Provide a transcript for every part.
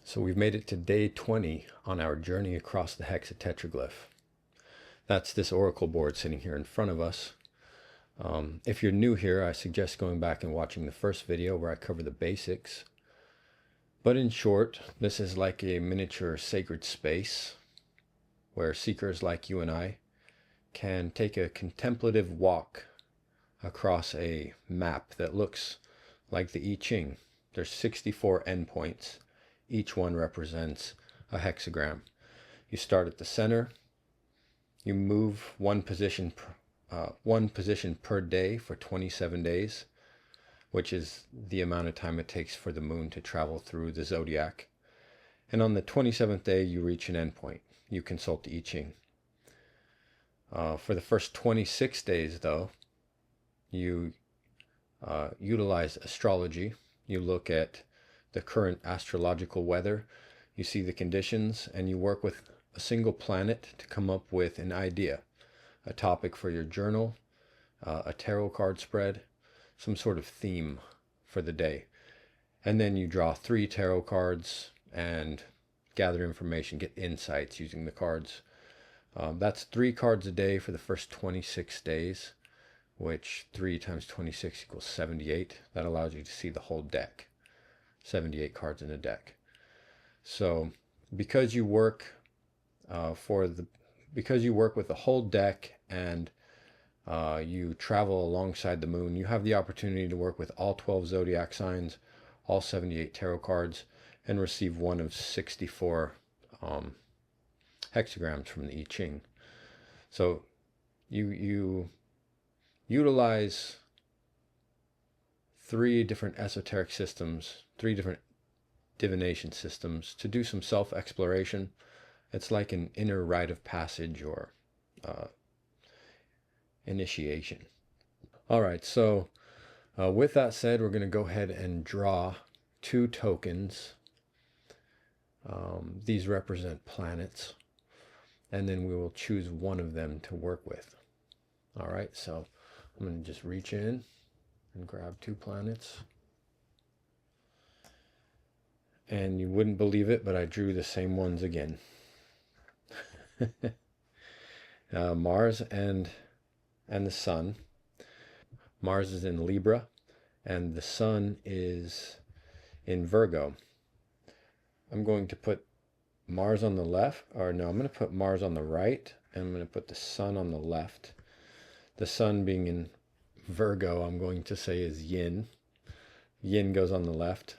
So we've made it to day 20 on our journey across the Hexatetraglyph. That's this oracle board sitting here in front of us. If you're new here, I suggest going back and watching the first video where I cover the basics. But in short, this is like a miniature sacred space where seekers like you and I can take a contemplative walk across a map that looks like the I Ching. There's 64 endpoints. Each one represents a hexagram. You start at the center. You move one position per day for 27 days, which is the amount of time it takes for the moon to travel through the zodiac. And on the 27th day, you reach an endpoint. You consult the I Ching. For the first 26 days, though, you utilize astrology. You look at the current astrological weather, you see the conditions, and you work with a single planet to come up with an idea, a topic for your journal, a tarot card spread, some sort of theme for the day. And then you draw 3 tarot cards and gather information, get insights using the cards. That's 3 cards a day for the first 26 days, which 3 times 26 equals 78. That allows you to see the whole deck. 78 cards in a deck. So because you work with the whole deck and you travel alongside the moon, you have the opportunity to work with all 12 zodiac signs, all 78 tarot cards, and receive one of 64 hexagrams from the I Ching. So you utilize 3 different esoteric systems, 3 different divination systems to do some self-exploration. It's like an inner rite of passage or initiation. All right, so with that said, we're going to go ahead and draw 2 tokens. These represent planets, and then we will choose one of them to work with. All right, so I'm going to just reach in and grab 2 planets. And you wouldn't believe it, but I drew the same ones again. Mars and the Sun. Mars is in Libra, and the Sun is in Virgo. I'm going to put Mars on the left, or no, I'm going to put Mars on the right, and I'm going to put the Sun on the left. The Sun being in Virgo, I'm going to say is Yin. Yin goes on the left,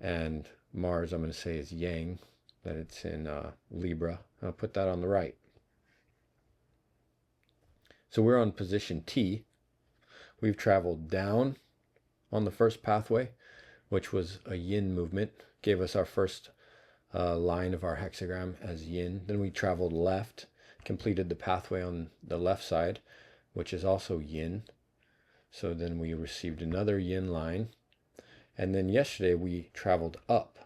and Mars I'm going to say is Yang, that it's in Libra. I'll put that on the right. So we're on position T. We've traveled down on the first pathway, which was a Yin movement, gave us our first line of our hexagram as Yin. Then we traveled left, completed the pathway on the left side, which is also Yin. So then we received another Yin line. And then yesterday we traveled up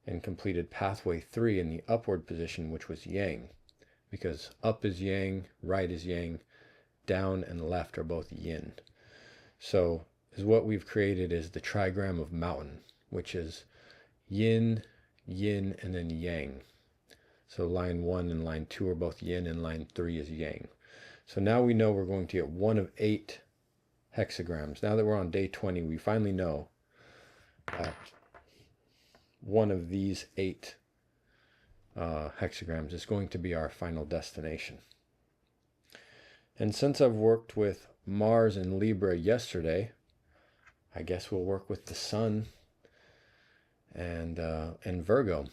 and completed pathway 3 in the upward position, which was Yang. Because up is Yang, right is Yang, down and left are both Yin. So what we've created is the trigram of mountain, which is Yin, Yin, and then Yang. So line 1 and line 2 are both Yin, and line 3 is Yang. So now we know we're going to get 1 of 8 hexagrams. Now that we're on day 20, we finally know that one of these 8 hexagrams is going to be our final destination. And since I've worked with Mars and Libra yesterday, I guess we'll work with the Sun and Virgo.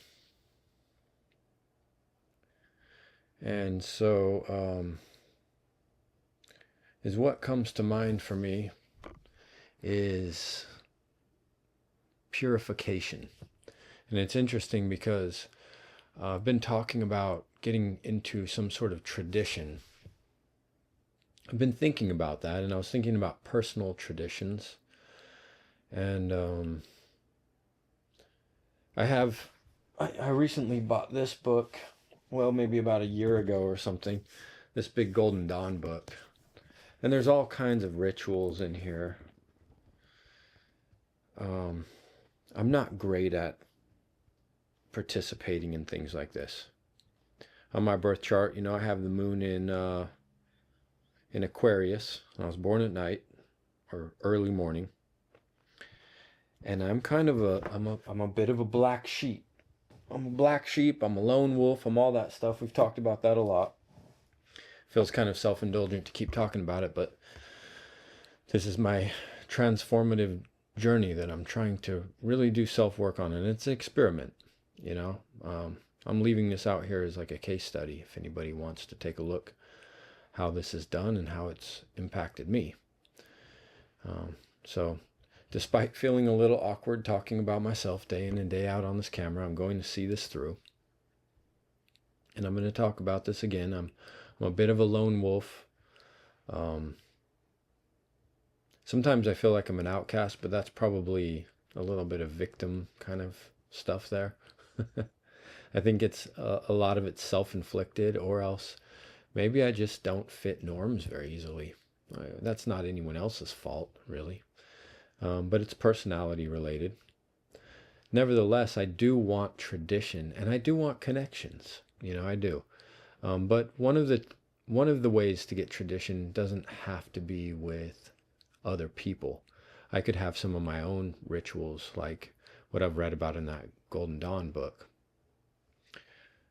And so is what comes to mind for me is purification. And it's interesting because I've been talking about getting into some sort of tradition. I've been thinking about that, and I was thinking about personal traditions. And I recently bought this book, well, maybe about a year ago or something, this big Golden Dawn book. And there's all kinds of rituals in here. I'm not great at participating in things like this. On my birth chart, I have the moon in Aquarius. I was born at night or early morning, and I'm kind of I'm a bit of a black sheep. I'm a black sheep. I'm a lone wolf. I'm all that stuff. We've talked about that a lot. Feels kind of self-indulgent to keep talking about it, but this is my transformative journey that I'm trying to really do self-work on, and it's an experiment. I'm leaving this out here as like a case study if anybody wants to take a look how this is done and how it's impacted me. So despite feeling a little awkward talking about myself day in and day out on this camera, I'm going to see this through. And I'm going to talk about this again. I'm a bit of a lone wolf. Sometimes I feel like I'm an outcast, but that's probably a little bit of victim kind of stuff there. I think it's a lot of it's self-inflicted, or else maybe I just don't fit norms very easily. That's not anyone else's fault, really. But it's personality related. Nevertheless, I do want tradition and I do want connections. I do. But one of the ways to get tradition doesn't have to be with other people. I could have some of my own rituals, like what I've read about in that Golden Dawn book.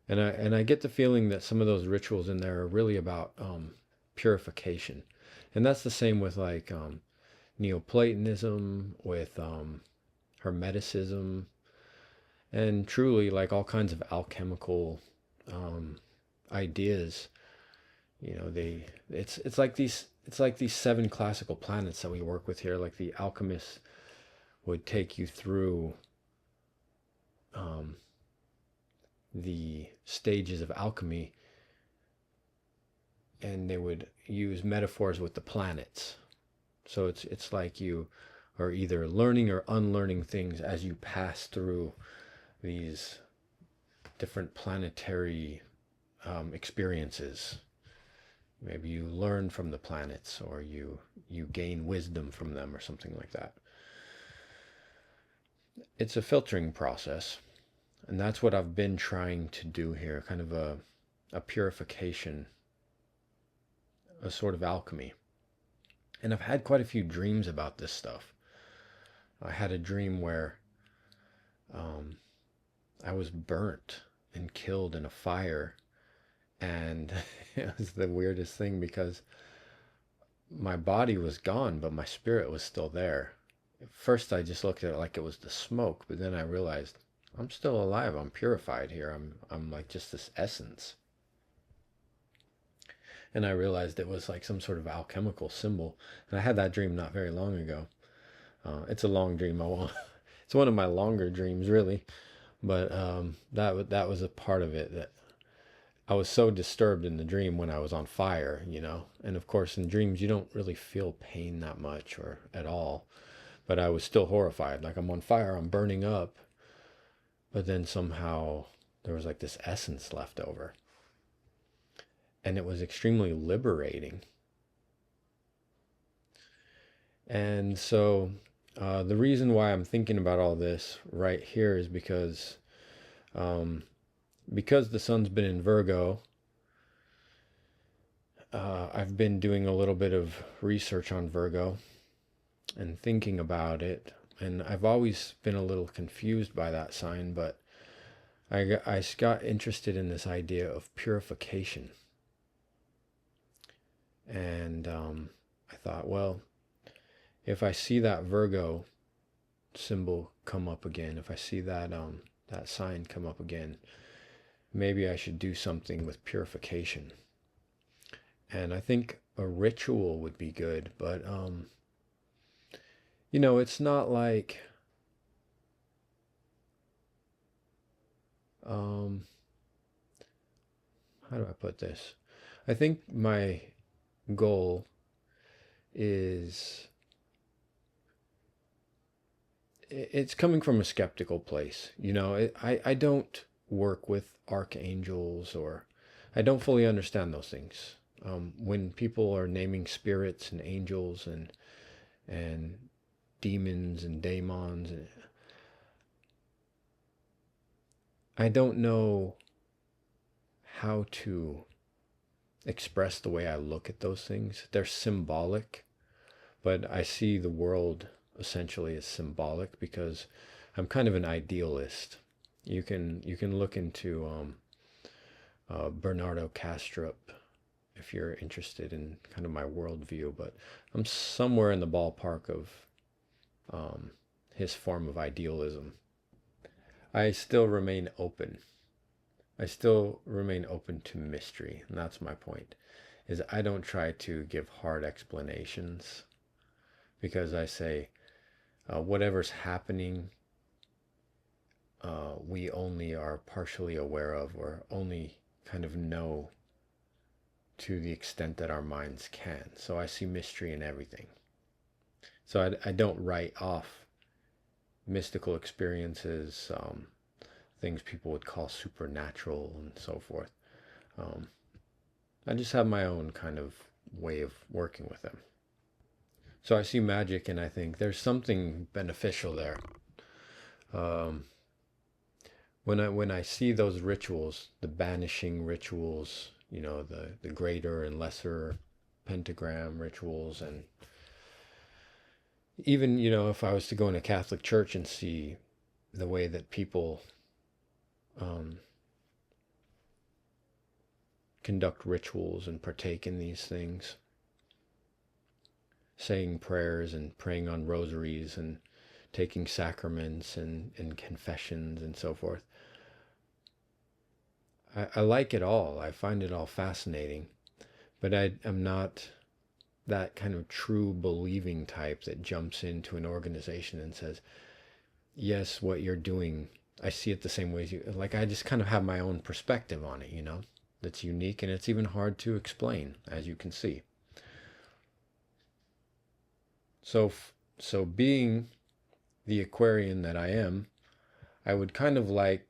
And I get the feeling that some of those rituals in there are really about purification. And that's the same with like Neoplatonism, with Hermeticism, and truly like all kinds of alchemical ideas. It's like these 7 classical planets that we work with here. Like the alchemists would take you through the stages of alchemy, and they would use metaphors with the planets. So it's like you are either learning or unlearning things as you pass through these different planetary experiences. Maybe you learn from the planets, or you gain wisdom from them, or something like that. It's a filtering process. And that's what I've been trying to do here, kind of a purification, a sort of alchemy. And I've had quite a few dreams about this stuff. I had a dream where I was burnt and killed in a fire. And it was the weirdest thing because my body was gone, but my spirit was still there. At first I just looked at it like it was the smoke, but then I realized I'm still alive. I'm purified here. I'm like just this essence. And I realized it was like some sort of alchemical symbol. And I had that dream not very long ago. It's a long dream. It's one of my longer dreams, really. But that was a part of it, that I was so disturbed in the dream when I was on fire, And of course, in dreams, you don't really feel pain that much or at all. But I was still horrified. Like, I'm on fire. I'm burning up. But then somehow there was like this essence left over. And it was extremely liberating. And so the reason why I'm thinking about all this right here is because the sun's been in Virgo, I've been doing a little bit of research on Virgo and thinking about it. And I've always been a little confused by that sign, but I got interested in this idea of purification. And I thought, well, if I see that Virgo symbol come up again, if I see that that sign come up again, maybe I should do something with purification. And I think a ritual would be good, but it's not like how do I put this? I think my goal is, it's coming from a skeptical place. I don't work with archangels, or I don't fully understand those things. When people are naming spirits and angels and demons and daemons, I don't know how to express the way I look at those things. They're symbolic, but I see the world essentially as symbolic because I'm kind of an idealist. You can look into Bernardo Kastrup if you're interested in kind of my worldview, but I'm somewhere in the ballpark of his form of idealism. I still remain open. I still remain open to mystery, and that's my point. Is I don't try to give hard explanations because I say whatever's happening, we only are partially aware of or only kind of know to the extent that our minds can. So I see mystery in everything. So I don't write off mystical experiences, things people would call supernatural and so forth. Um, I just have my own kind of way of working with them. So I see magic and I think there's something beneficial there. Um, when I see those rituals, the banishing rituals, the greater and lesser pentagram rituals, and even, if I was to go in a Catholic church and see the way that people um, conduct rituals and partake in these things, saying prayers and praying on rosaries and taking sacraments and confessions and so forth. I like it all. I find it all fascinating, but I'm not that kind of true believing type that jumps into an organization and says, yes, what you're doing, I see it the same way as you. Like, I just kind of have my own perspective on it, that's unique, and it's even hard to explain, as you can see. So being the Aquarian that I am, I would kind of like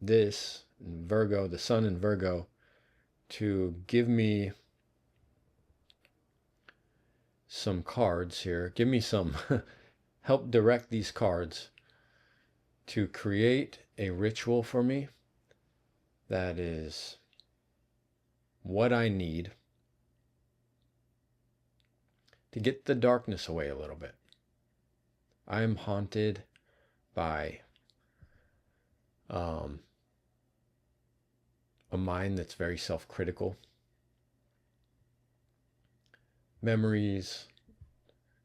this Virgo, the sun in Virgo, to give me some cards here. Give me some, help direct these cards to create a ritual for me that is what I need to get the darkness away a little bit. I am haunted by a mind that's very self-critical, memories,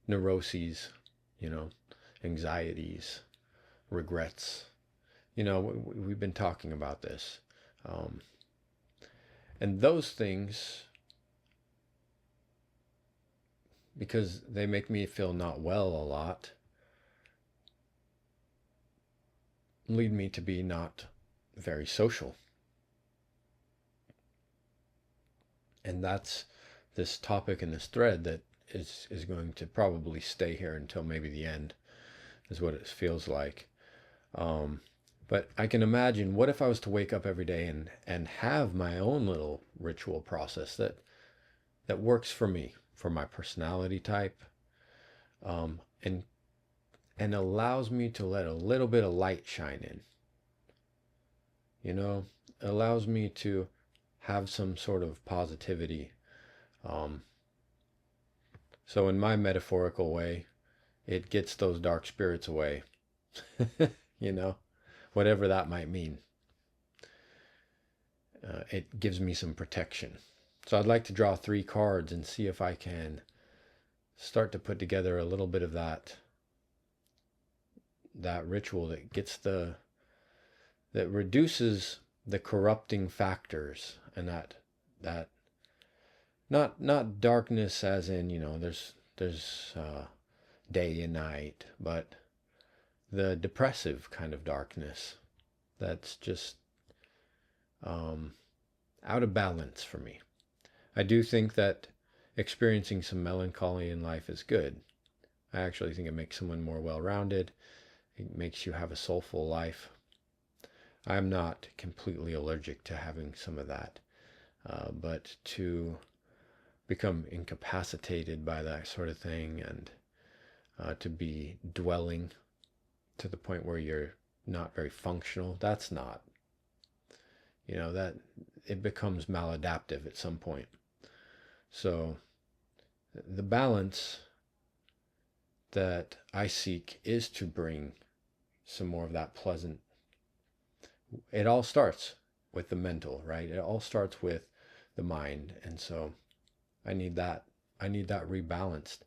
neuroses, anxieties, regrets. We've been talking about this. And those things, because they make me feel not well a lot, lead me to be not very social. And that's this topic in this thread that is going to probably stay here until maybe the end, is what it feels like. But I can imagine, what if I was to wake up every day and have my own little ritual process that works for me, for my personality type, and allows me to let a little bit of light shine in. Allows me to have some sort of positivity. So in my metaphorical way, it gets those dark spirits away, whatever that might mean. It gives me some protection. So I'd like to draw 3 cards and see if I can start to put together a little bit of that ritual that reduces the corrupting factors, and that not darkness as in, there's day and night, but the depressive kind of darkness that's just out of balance for me. I do think that experiencing some melancholy in life is good. I actually think it makes someone more well-rounded. It makes you have a soulful life. I'm not completely allergic to having some of that, but to become incapacitated by that sort of thing, and to be dwelling to the point where you're not very functional, that's not you know, that it becomes maladaptive at some point. So the balance that I seek is to bring some more of that pleasant. It all starts with the mental, right? It all starts with the mind. And so I need that rebalanced,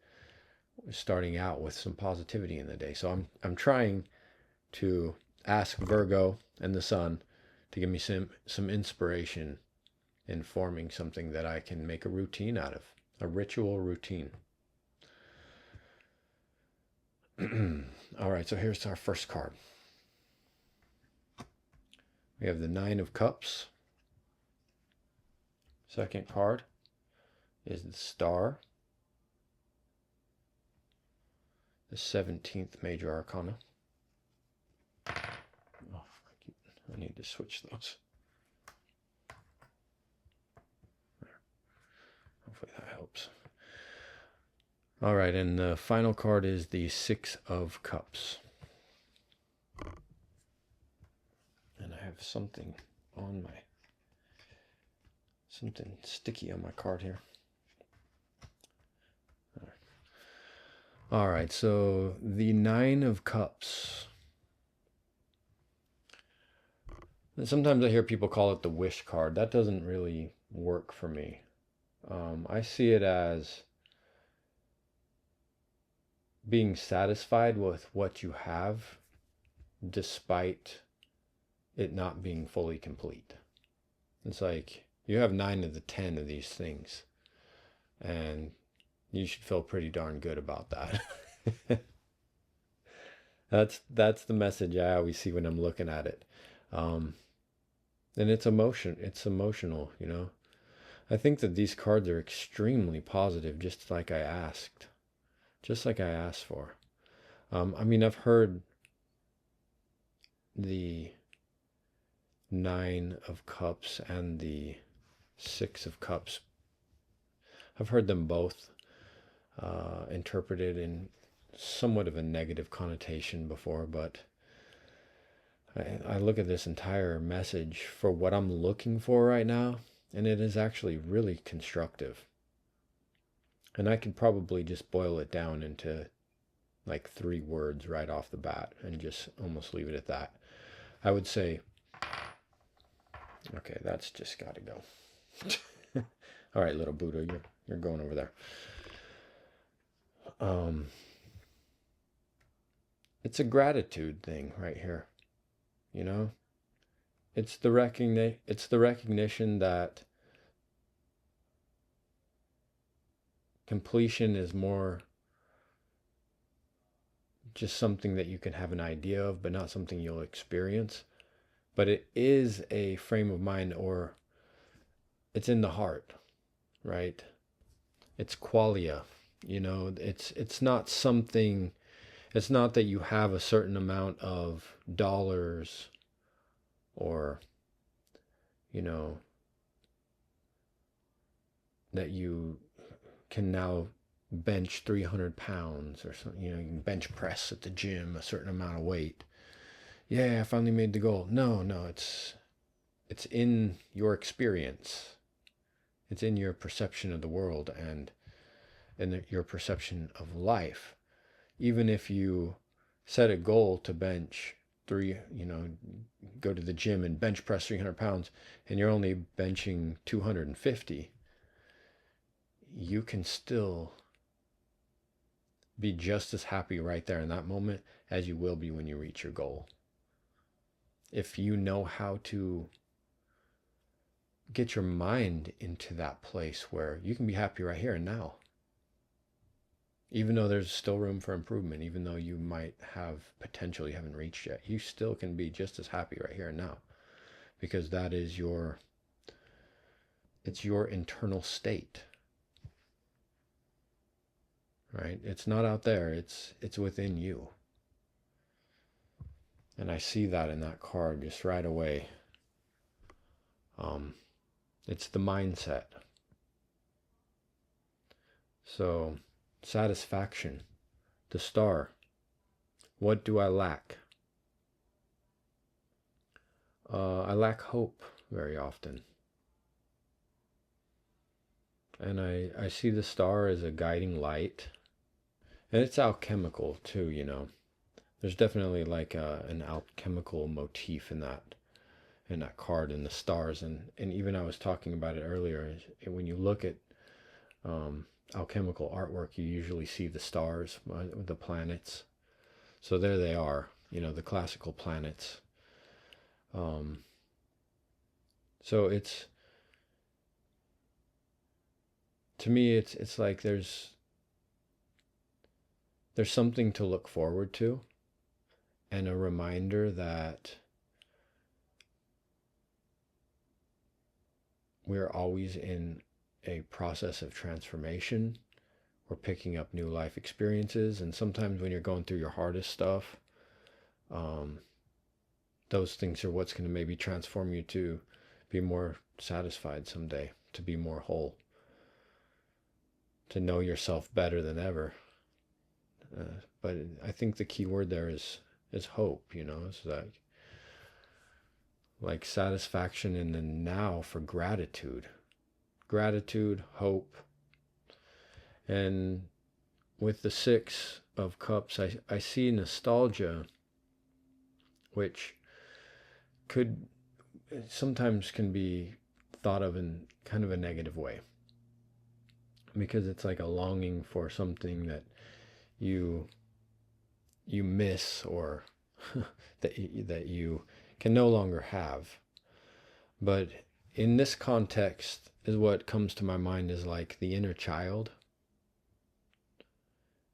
starting out with some positivity in the day. So I'm trying to ask Virgo and the sun to give me some inspiration in forming something that I can make a routine out of, a ritual routine. All right, so here's our first card. We have the Nine of Cups. Second card is the Star. The 17th Major Arcana. Oh, I need to switch those. Hopefully that helps. All right, and the final card is the Six of Cups. And I have something sticky on my card here. All right, so the Nine of Cups. Sometimes I hear people call it the wish card. That doesn't really work for me. I see it as being satisfied with what you have despite it not being fully complete. It's like you have 9 of the 10 of these things, and you should feel pretty darn good about that. That's the message I always see when I'm looking at it. And it's emotional, you know. I think that these cards are extremely positive, just like I asked for. I mean, I've heard the Nine of Cups and the Six of Cups. I've heard them both interpreted in somewhat of a negative connotation before, but I look at this entire message for what I'm looking for right now, and it is actually really constructive. And I could probably just boil it down into like 3 words right off the bat and just almost leave it at that. I would say, okay, that's just got to go. All right, little Buddha, you're going over there. It's a gratitude thing right here. You know, it's the recognition that completion is more just something that you can have an idea of, but not something you'll experience. But it is a frame of mind, or it's in the heart, right? It's qualia, you know, it's not something, it's not that you have a certain amount of dollars or, you know, that you can now bench 300 pounds or something, you know, you can bench press at the gym a certain amount of weight. Yeah, I finally made the goal. No, it's in your experience. It's in your perception of the world and your perception of life. Even if you set a goal to bench go to the gym and bench press 300 pounds and you're only benching 250, you can still be just as happy right there in that moment as you will be when you reach your goal. If you know how to get your mind into that place where you can be happy right here and now, even though there's still room for improvement, even though you might have potential you haven't reached yet, you still can be just as happy right here and now, because that is it's your internal state, right? It's not out there, it's within you. And I see that in that card just right away. It's the mindset. So, satisfaction, the Star. What do I lack? I lack hope. very often. And I see the star as a guiding light. And it's alchemical too, you know. There's definitely like an alchemical motif in that card and the stars. And even I was talking about it earlier. When you look at alchemical artwork, you usually see the stars, the planets. So there they are, you know, the classical planets. So it's, to me, it's like there's something to look forward to, and a reminder that we're always in a process of transformation. We're picking up new life experiences, and sometimes when you're going through your hardest stuff, those things are what's going to maybe transform you to be more satisfied someday, to be more whole, to know yourself better than ever. But I think the key word there is hope. You know, it's like satisfaction in the now for gratitude, hope. And with the Six of Cups, I see nostalgia, which could sometimes can be thought of in kind of a negative way, because it's like a longing for something that you miss, or that you can no longer have. But in this context, is what comes to my mind is like the inner child.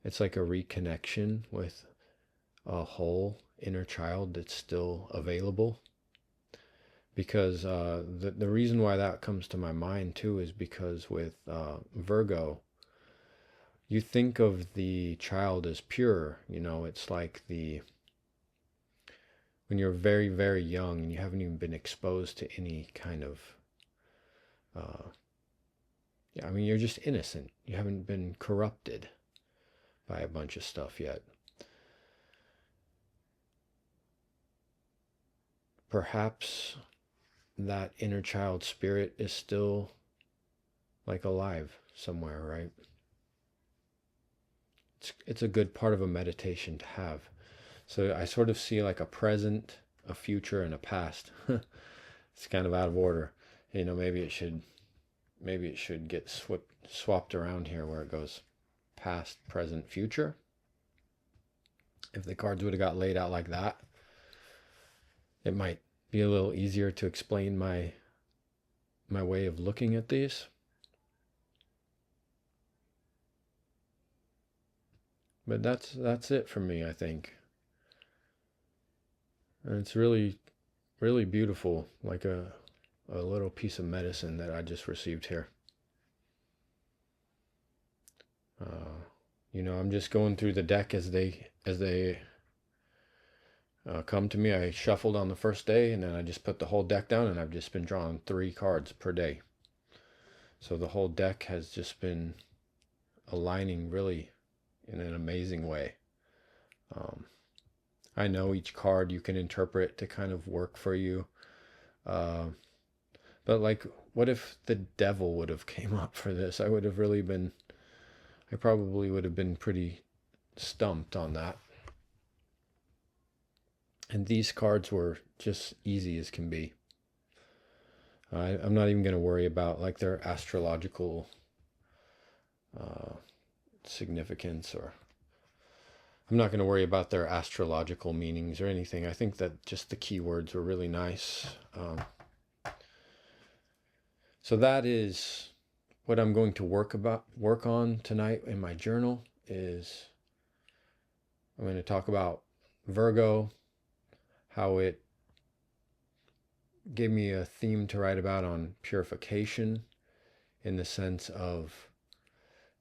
It's like a reconnection with a whole inner child that's still available. Because the reason why that comes to my mind too is because with Virgo, you think of the child as pure. You know, it's like when you're very, very young and you haven't even been exposed to any kind of, I mean, you're just innocent. You haven't been corrupted by a bunch of stuff yet. Perhaps that inner child spirit is still like alive somewhere, right? It's a good part of a meditation to have. So I sort of see like a present, a future, and a past. It's kind of out of order. You know, maybe it should get swapped around here, where it goes past, present, future. If the cards would have got laid out like that, it might be a little easier to explain my way of looking at these. But that's it for me, I think. And it's really, really beautiful, like a little piece of medicine that I just received here. You know, I'm just going through the deck as they come to me. I shuffled on the first day, and then I just put the whole deck down, and I've just been drawing 3 cards per day. So the whole deck has just been aligning really in an amazing way. I know each card you can interpret to kind of work for you. But like, what if the devil would have came up for this? I probably would have been pretty stumped on that. And these cards were just easy as can be. I'm not even going to worry about like their astrological significance, or I'm not going to worry about their astrological meanings or anything. I think that just the keywords were really nice. So that is what I'm going to work on tonight in my journal. Is I'm going to talk about Virgo, how it gave me a theme to write about on purification, in the sense of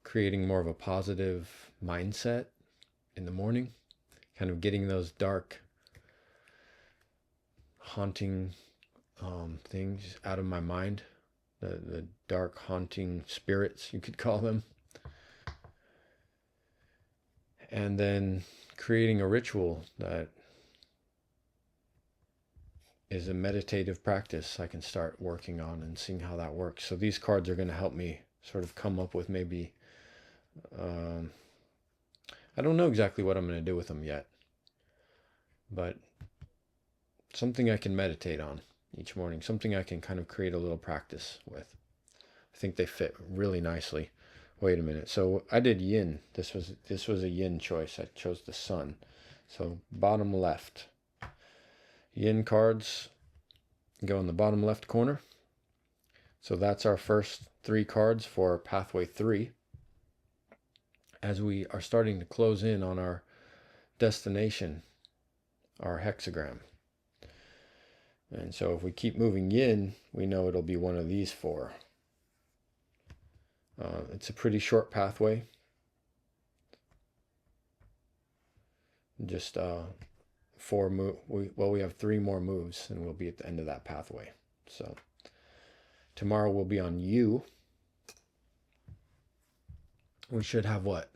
creating more of a positive mindset in the morning, kind of getting those dark, haunting things out of my mind, the dark, haunting spirits, you could call them. And then creating a ritual that is a meditative practice I can start working on and seeing how that works. So these cards are going to help me sort of come up with maybe, I don't know exactly what I'm going to do with them yet, but something I can meditate on each morning, something I can kind of create a little practice with. I think they fit really nicely. Wait a minute. So I did yin. This was a yin choice. I chose the sun. So bottom left. Yin cards go in the bottom left corner. So that's our first 3 cards for pathway 3. As we are starting to close in on our destination, our hexagram. And so if we keep moving yin, we know it'll be one of these 4. It's a pretty short pathway. Just 4 move. We have 3 more moves, and we'll be at the end of that pathway. So tomorrow we'll be on U. We should have what?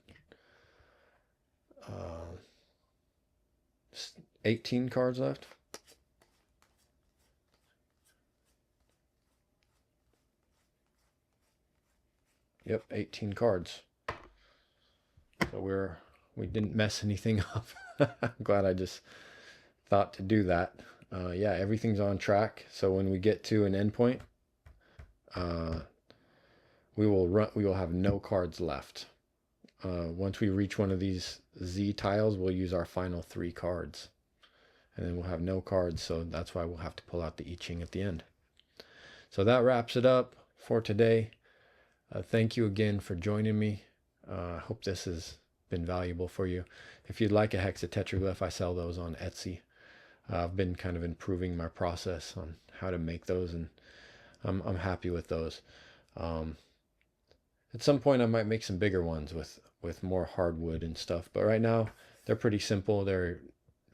18 cards left. Yep, 18 cards. So we didn't mess anything up. I'm glad I just thought to do that. Yeah, everything's on track. So when we get to an endpoint, we will have no cards left. Once we reach one of these Z tiles, we'll use our final 3 cards. And then we'll have no cards, so that's why we'll have to pull out the I Ching at the end. So that wraps it up for today. Thank you again for joining me. I hope this has been valuable for you. If you'd like a hexatetraglyph, I sell those on Etsy. I've been kind of improving my process on how to make those, and I'm happy with those. At some point I might make some bigger ones with more hardwood and stuff, but right now they're pretty simple. They're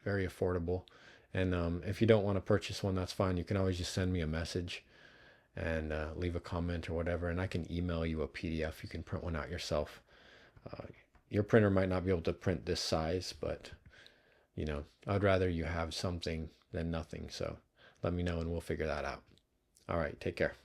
very affordable, and if you don't want to purchase one, that's fine. You can always just send me a message and leave a comment or whatever, and I can email you a PDF. You can print one out yourself. Your printer might not be able to print this size, but you know, I'd rather you have something than nothing. So let me know and we'll figure that out. All right, take care.